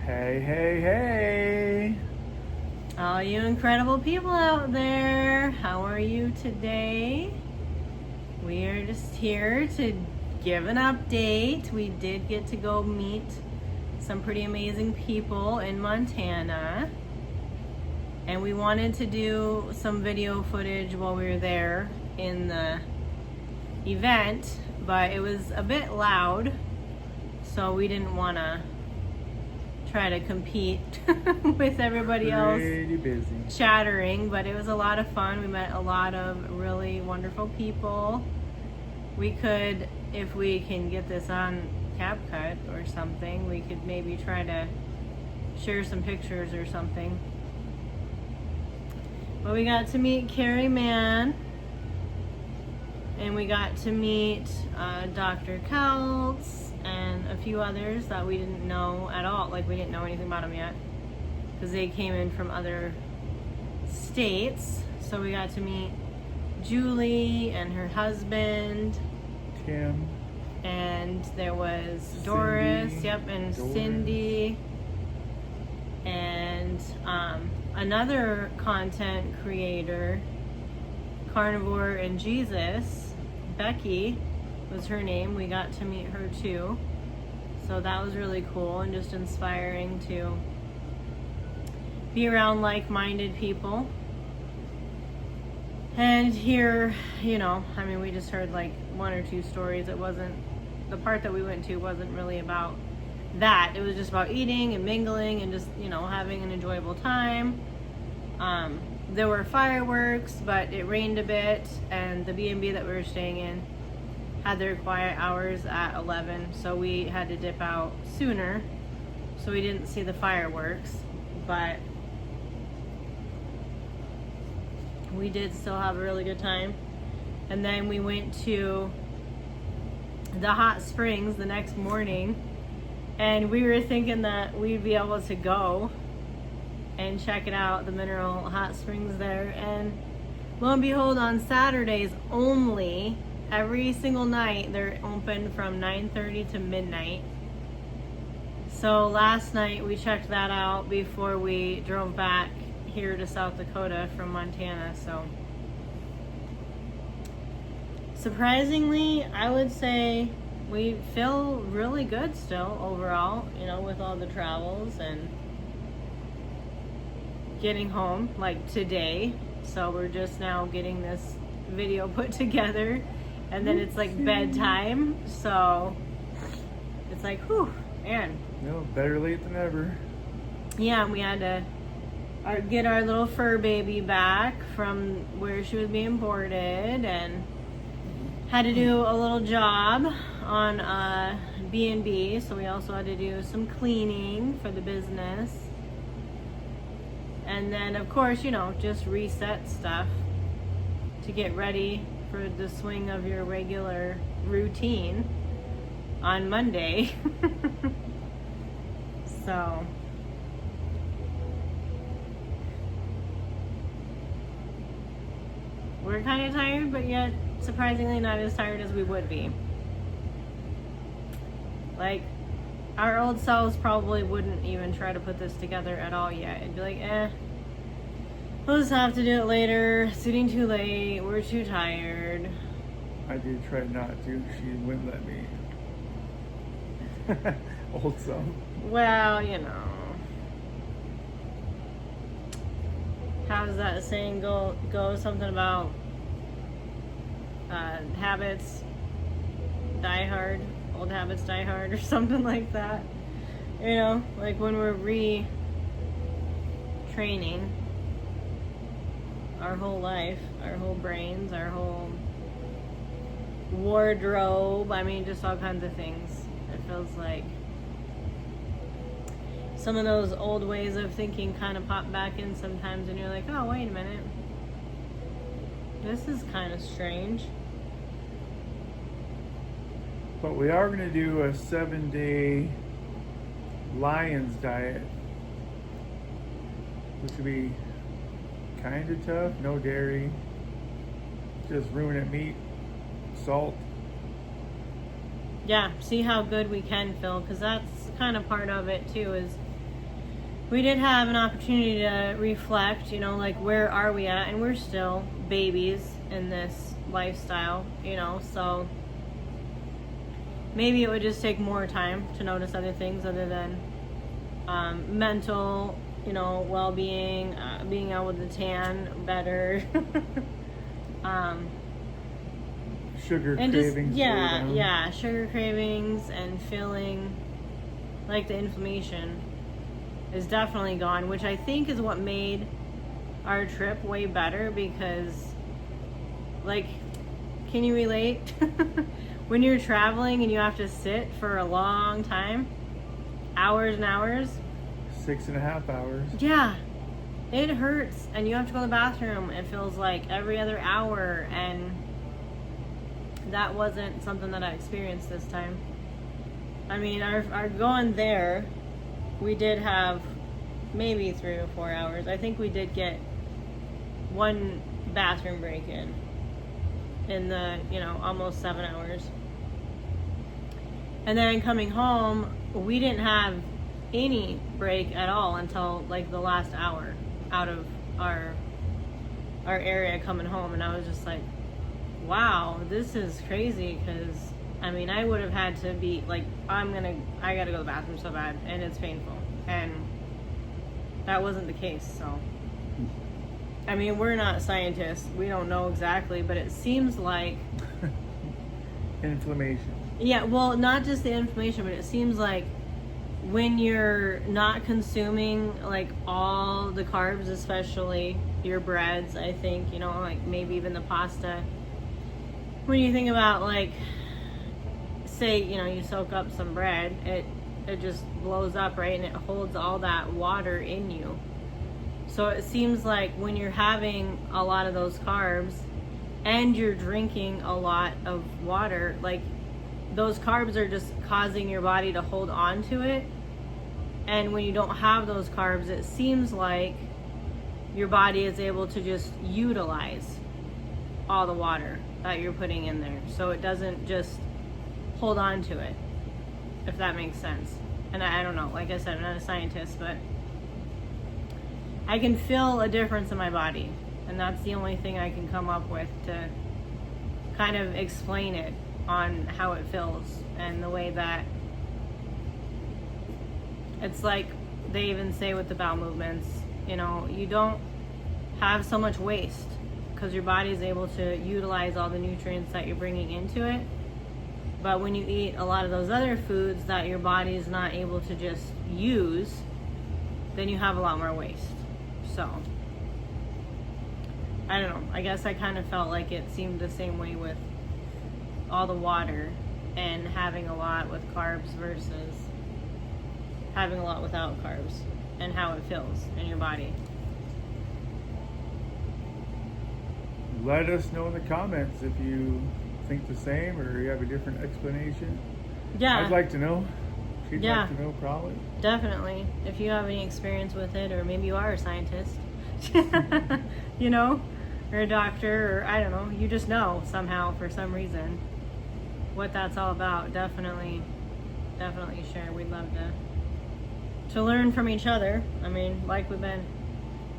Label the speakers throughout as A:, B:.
A: Hey, hey, hey.
B: All you incredible people out there, how are you today? We are just here to give an update. We did get to go meet some pretty amazing people in Montana. And we wanted to do some video footage while we were there in the event, but it was a bit loud, so we didn't want to try to compete with everybody else
A: Pretty busy.
B: chattering, but it was a lot of fun. We met a lot of really wonderful people. We could, if we can get this on CapCut or something, we could maybe try to share some pictures or something. But we got to meet Carrie Mann, and we got to meet Dr. Keltz and a few others that we didn't know at all. Like, we didn't know anything about them yet because they came in from other states. So we got to meet Julie and her husband.
A: Kim.
B: And there was Doris, and
A: Doris.
B: Cindy. And another content creator, Carnivore and Jesus, Becky was her name. We got to meet her too. So that was really cool and just inspiring to be around like-minded people. And here, we just heard like one or two stories. It wasn't, the part that we went to wasn't really about that. It was just about eating and mingling and just, having an enjoyable time. There were fireworks, but it rained a bit, and the B&B that we were staying in had their quiet hours at 11, so we had to dip out sooner, so we didn't see the fireworks, but we did still have a really good time. And then we went to the hot springs the next morning, and we were thinking that we'd be able to go and check it out, the mineral hot springs there. And lo and behold, on Saturdays only, every single night, they're open from 9:30 to midnight. So last night we checked that out before we drove back here to South Dakota from Montana. So surprisingly, I would say we feel really good still overall, with all the travels and getting home like today. So we're just now getting this video put together, and then it's like bedtime, so it's like, whew, man.
A: No, better late than never.
B: Yeah, and we had to get our little fur baby back from where she was being boarded, and had to do a little job on B&B, so we also had to do some cleaning for the business. And then, of course, just reset stuff to get ready for the swing of your regular routine on Monday. So we're kind of tired, but yet surprisingly not as tired as we would be. Like, our old selves probably wouldn't even try to put this together at all yet. It'd be like, we'll just have to do it later. It's getting too late. We're too tired.
A: I did try not to. She wouldn't let me. Old self.
B: Well, how does that saying go? Something about habits die hard. Old habits die hard, or something like that. Like when we're retraining our whole life, our whole brains, our whole wardrobe, just all kinds of things. It feels like some of those old ways of thinking kind of pop back in sometimes, and you're like, oh, wait a minute. This is kind of strange.
A: But we are going to do a 7-day Lions diet, which will be kind of tough. No dairy, just ruminant meat, salt.
B: Yeah, see how good we can feel, because that's kind of part of it too, is we did have an opportunity to reflect, you know, like where are we at? And we're still babies in this lifestyle, you know, so maybe it would just take more time to notice other things other than mental, you know, well-being, being able to tan better.
A: Sugar
B: and
A: cravings.
B: just sugar cravings and feeling like the inflammation is definitely gone, which I think is what made our trip way better, because like, can you relate? When you're traveling and you have to sit for a long time, hours and hours,
A: 6.5 hours.
B: yeah, it hurts, and you have to go to the bathroom. It feels like every other hour, and that wasn't something that I experienced this time. I mean, our going there, we did have maybe 3 or 4 hours. I think we did get one bathroom break in the, you know, almost 7 hours. And then coming home, we didn't have any break at all until like the last hour out of our area coming home. And I was just like, wow, this is crazy, because I mean, I would have had to be like, I gotta go to the bathroom so bad, and it's painful, and that wasn't the case. So I mean, we're not scientists, we don't know exactly, but it seems like
A: inflammation.
B: Yeah, well, not just the inflammation, but it seems like when you're not consuming like all the carbs, especially your breads, I think, you know, like maybe even the pasta, when you think about like, say, you know, you soak up some bread, it just blows up, right? And it holds all that water in you. So it seems like when you're having a lot of those carbs and you're drinking a lot of water, like those carbs are just causing your body to hold on to it. And when you don't have those carbs, it seems like your body is able to just utilize all the water that you're putting in there. So it doesn't just hold on to it, if that makes sense. And I don't know, like I said, I'm not a scientist, but I can feel a difference in my body. And that's the only thing I can come up with to kind of explain it on how it feels, and the way that it's like they even say with the bowel movements, you know, you don't have so much waste because your body is able to utilize all the nutrients that you're bringing into it. But when you eat a lot of those other foods that your body is not able to just use, then you have a lot more waste. So I don't know, I guess I kind of felt like it seemed the same way with all the water and having a lot with carbs versus having a lot without carbs, and how it feels in your body.
A: Let us know in the comments if you think the same or you have a different explanation.
B: Yeah,
A: I'd like to know. She'd
B: Yeah.
A: like to know, probably.
B: definitely. If you have any experience with it, or maybe you are a scientist, you know, or a doctor, or I don't know, you just know somehow for some reason what that's all about. Definitely share. We'd love to learn from each other. I mean, like we've been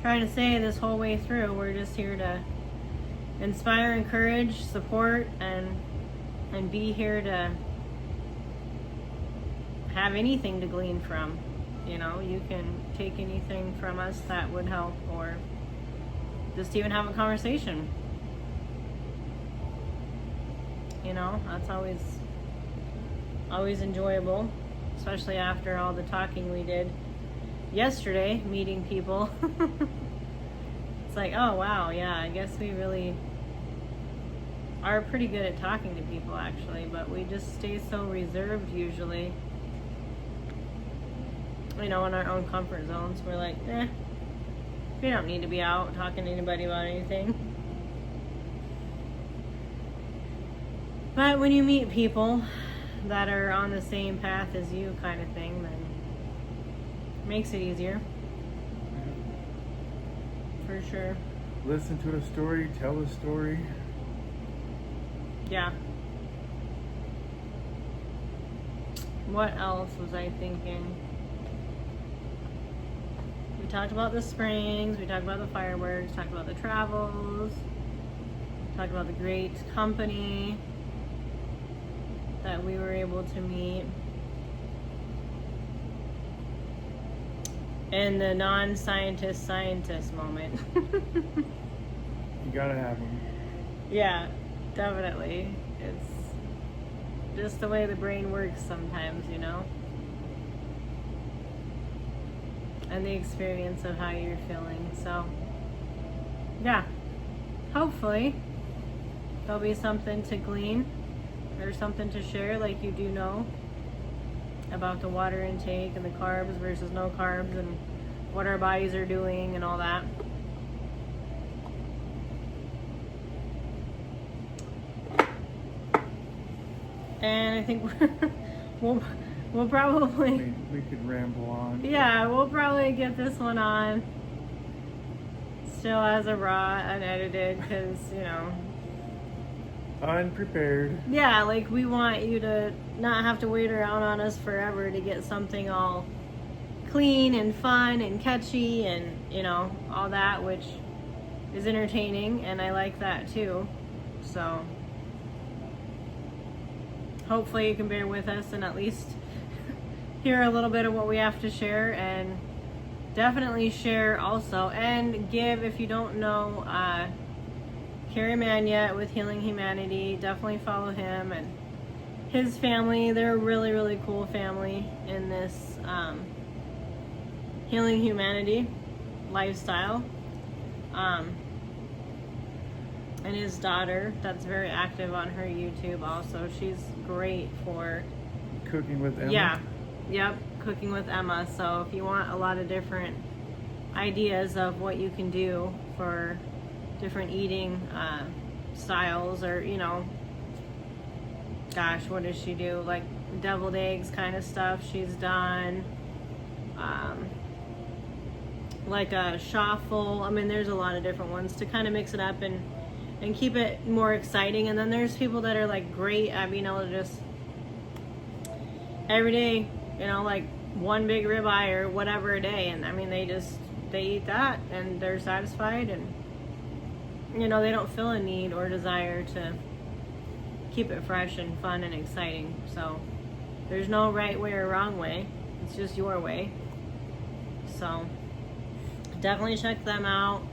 B: trying to say this whole way through, we're just here to inspire, encourage, support, and be here to have anything to glean from. You know, you can take anything from us that would help, or just even have a conversation. You know, that's always enjoyable, especially after all the talking we did yesterday, meeting people. It's like, oh wow, yeah, I guess we really are pretty good at talking to people, actually, but we just stay so reserved usually, you know, in our own comfort zones. We're like, we don't need to be out talking to anybody about anything. But when you meet people that are on the same path as you, kind of thing, then it makes it easier. For sure.
A: Listen to a story, tell a story.
B: Yeah. What else was I thinking? We talked about the springs, we talked about the fireworks, talked about the travels, talked about the great company that we were able to meet. And the non-scientist scientist moment.
A: You gotta have them.
B: Yeah, definitely. It's just the way the brain works sometimes, you know? And the experience of how you're feeling. So, yeah. Hopefully, there'll be something to glean or something to share, like you do know about the water intake and the carbs versus no carbs and what our bodies are doing and all that. And I think we'll probably
A: We could ramble on.
B: yeah, we'll probably get this one on still as a raw, unedited, because, you know,
A: Unprepared.
B: yeah, like we want you to not have to wait around on us forever to get something all clean and fun and catchy and, you know, all that, which is entertaining, and I like that too. So hopefully you can bear with us and at least hear a little bit of what we have to share, and definitely share also and give, if you don't know Carrie Mania with Healing Humanity, definitely follow him and his family. They're a really, really cool family in this Healing Humanity lifestyle. And his daughter, that's very active on her YouTube also. She's great for
A: Cooking with Emma.
B: yeah, yep, Cooking with Emma. So if you want a lot of different ideas of what you can do for different eating styles, or, you know, gosh, what does she do? Like deviled eggs kind of stuff she's done. Like a shuffle. I mean, there's a lot of different ones to kind of mix it up and keep it more exciting. And then there's people that are like great at being able to just every day, you know, like one big ribeye or whatever a day, and I mean they eat that and they're satisfied, and, you know, they don't feel a need or desire to keep it fresh and fun and exciting. So there's no right way or wrong way, it's just your way. So definitely check them out.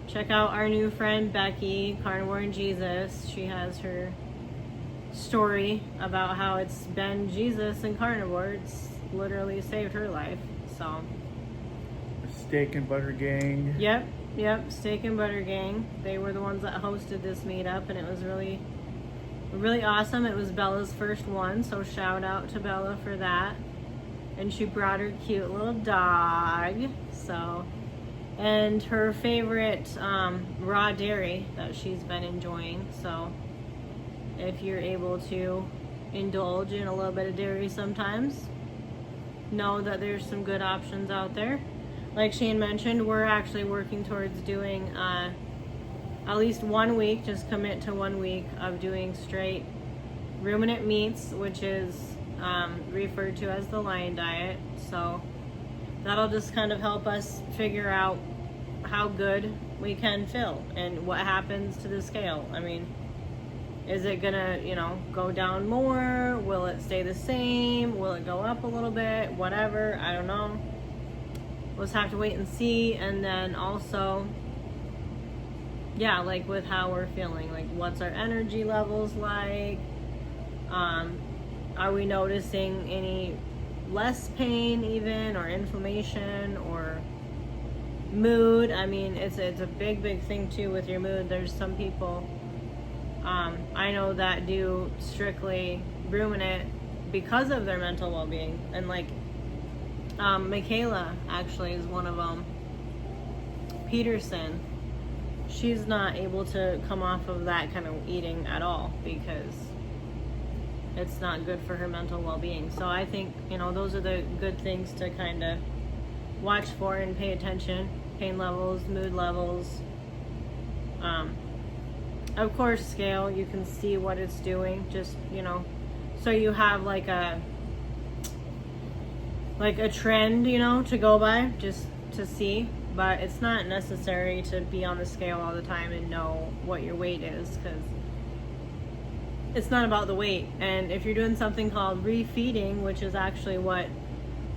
B: Check out our new friend Becky, Carnivore and Jesus. She has her story about how it's been Jesus and carnivore. It's literally saved her life. So
A: Steak and Butter Gang.
B: Yep, Steak and Butter Gang. They were the ones that hosted this meetup, and it was really, really awesome. It was Bella's first one, so shout out to Bella for that. And she brought her cute little dog. So, and her favorite raw dairy that she's been enjoying. So if you're able to indulge in a little bit of dairy sometimes, know that there's some good options out there. Like Shane mentioned, we're actually working towards doing at least 1 week, just commit to 1 week of doing straight ruminant meats, which is referred to as the lion diet. So that'll just kind of help us figure out how good we can feel and what happens to the scale. I mean, is it gonna, you know, go down more? Will it stay the same? Will it go up a little bit? Whatever, I don't know. We'll just have to wait and see. And then also, yeah, like with how we're feeling, like what's our energy levels like? Are we noticing any less pain even, or inflammation, or mood? I mean, it's a big thing too with your mood. There's some people I know that do strictly ruminant because of their mental well-being, and like Michaela actually is one of them. Peterson, she's not able to come off of that kind of eating at all because it's not good for her mental well-being. So I think, you know, those are the good things to kind of watch for and pay attention. Pain levels, mood levels. Of course, scale, you can see what it's doing, just, you know, so you have like a trend, you know, to go by. Just to see, but it's not necessary to be on the scale all the time and know what your weight is, because it's not about the weight. And if you're doing something called refeeding, which is actually what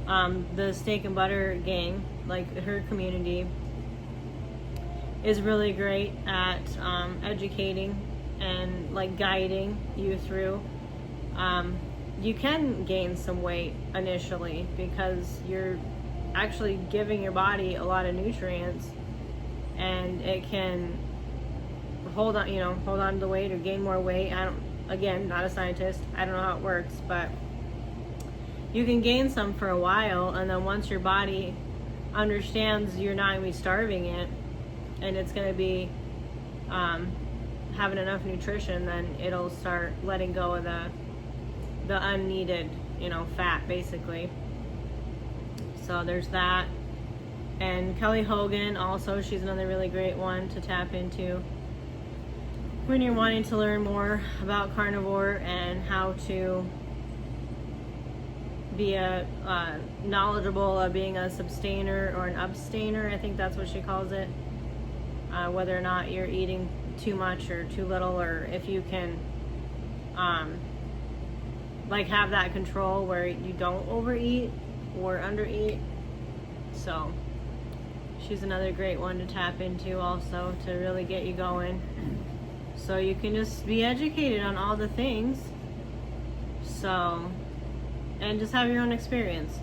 B: the Steak and Butter gang, like her community, is really great at educating and like guiding you through. You can gain some weight initially because you're actually giving your body a lot of nutrients, and it can hold on to the weight or gain more weight. Again, not a scientist, I don't know how it works, but you can gain some for a while, and then once your body understands you're not going to be starving it and it's going to be having enough nutrition, then it'll start letting go of the unneeded fat, basically. So there's that. And Kelly Hogan also, she's another really great one to tap into when you're wanting to learn more about carnivore and how to be knowledgeable of being a substainer or an abstainer. I think that's what she calls it. Whether or not you're eating too much or too little, or if you can have that control where you don't overeat or undereat. So she's another great one to tap into also, to really get you going, so you can just be educated on all the things. So, and just have your own experience,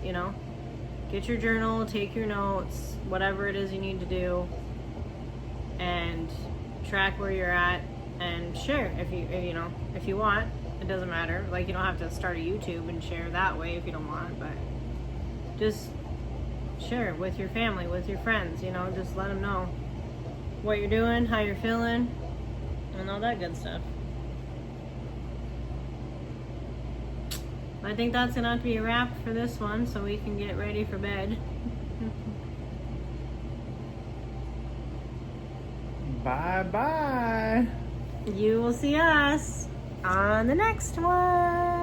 B: get your journal, take your notes, whatever it is you need to do, and track where you're at and share if you want. It doesn't matter, like you don't have to start a YouTube and share that way if you don't want, but just share with your family, with your friends, just let them know what you're doing, how you're feeling, and all that good stuff. I think that's gonna have to be a wrap for this one, so we can get ready for bed.
A: Bye-bye.
B: You will see us on the next one.